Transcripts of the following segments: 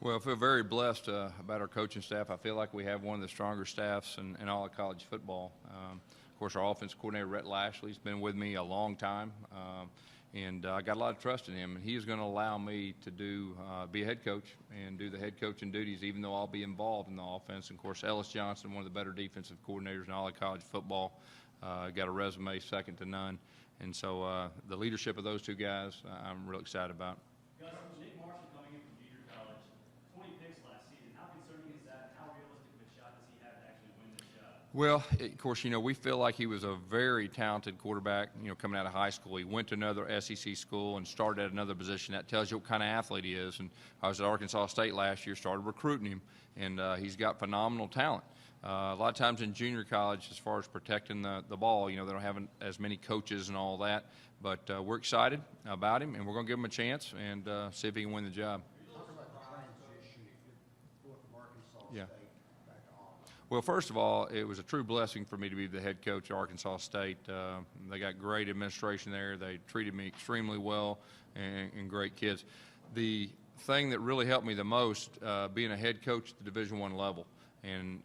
Well, I feel very blessed about our coaching staff. I feel like we have one of the stronger staffs in all of college football. Of course, our offense coordinator, Rhett Lashley's been with me a long time, and I got a lot of trust in him. And he is going to allow me to be a head coach and do the head coaching duties, even though I'll be involved in the offense. And of course, Ellis Johnson, one of the better defensive coordinators in all of college football, got a resume second to none. And so the leadership of those two guys, I'm real excited about. Gus, Nick Marshall coming in from junior college, 20 picks last season. How concerning is that? How realistic of a shot does he have to actually win this job? Well, of course, we feel like he was a very talented quarterback, coming out of high school. He went to another SEC school and started at another position. That tells you what kind of athlete he is. And I was at Arkansas State last year, started recruiting him, and he's got phenomenal talent. A lot of times in junior college, as far as protecting the ball, they don't have as many coaches and all that. But we're excited about him, and we're going to give him a chance and see if he can win the job. Yeah. Well, first of all, it was a true blessing for me to be the head coach at Arkansas State. They got great administration there. They treated me extremely well and great kids. The thing that really helped me the most, being a head coach at the Division I level, and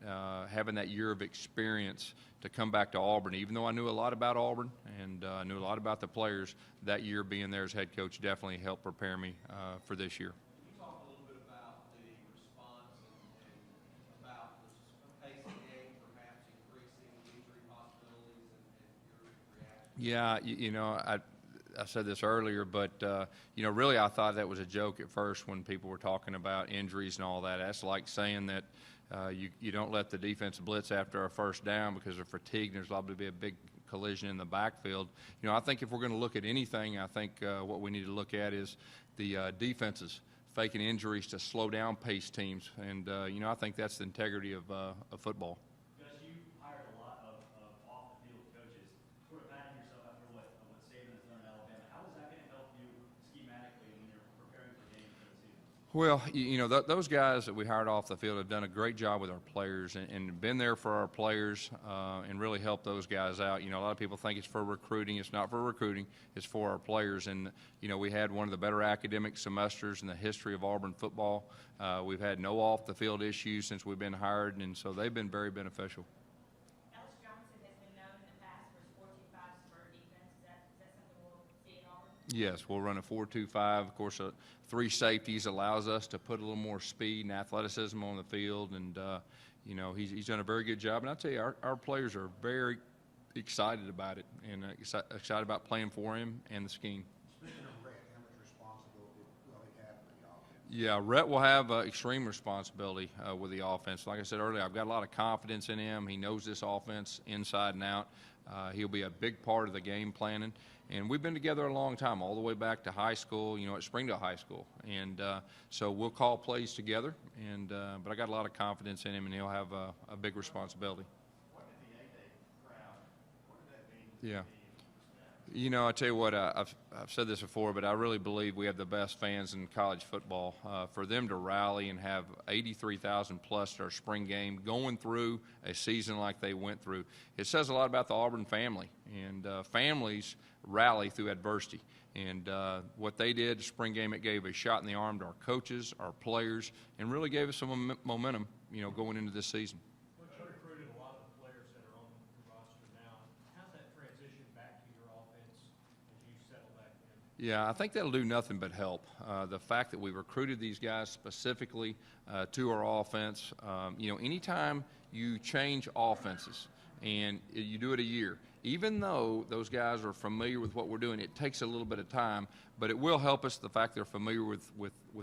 having that year of experience to come back to Auburn, even though I knew a lot about Auburn and knew a lot about the players, that year being there as head coach definitely helped prepare me for this year. Can you talk a little bit about the response and about the pace of the game perhaps increasing, injury possibilities, and your reaction? Yeah, I said this earlier, but really I thought that was a joke at first when people were talking about injuries and all that. That's like saying that you don't let the defense blitz after a first down because they're fatigued. There's liable to be a big collision in the backfield. I think if we're going to look at anything, I think what we need to look at is the defenses faking injuries to slow down pace teams, and I think that's the integrity of football. Gus, you hired a lot of off-the-field coaches, sort of patting yourself after what Saban has done in Alabama. How is that going to help you schematically when you're preparing for games for the season? Well, those guys that we hired off the field have done a great job with our players and been there for our players and really helped those guys out. A lot of people think it's for recruiting. It's not for recruiting. It's for our players. And, we had one of the better academic semesters in the history of Auburn football. We've had no off-the-field issues since we've been hired, and so they've been very beneficial. Ellis Johnson has been known in the past for his 4-2-5 spur defense. Is that something we'll see in Auburn? Yes, we'll run a 4-2-5. Of course, 3 safeties allows us to put a little more speed and athleticism on the field, and he's done a very good job. And I tell you, our players are very excited about it and excited about playing for him and the scheme. Speaking of Rhett, how much responsibility will he have for the offense? Yeah, Rhett will have extreme responsibility with the offense. Like I said earlier, I've got a lot of confidence in him. He knows this offense inside and out. He'll be a big part of the game planning. And we've been together a long time, all the way back to high school, at Springdale High School. And so we'll call plays together. But I got a lot of confidence in him, and he'll have a big responsibility. What did the 8-day crowd, what did that mean? Yeah. I tell you what, I've said this before, but I really believe we have the best fans in college football. For them to rally and have 83,000 plus to our spring game going through a season like they went through, it says a lot about the Auburn family. And families rally through adversity. And what they did, spring game, it gave a shot in the arm to our coaches, our players, and really gave us some momentum, going into this season. You recruited a lot of the players that are on the roster now. How's that transition back to your offense as you settle back in? Yeah, I think that'll do nothing but help. The fact that we recruited these guys specifically to our offense, anytime you change offenses and you do it a year, even though those guys are familiar with what we're doing, it takes a little bit of time, but it will help us, the fact they're familiar with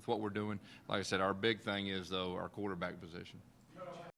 what we're doing. Like I said, our big thing is, though, our quarterback position.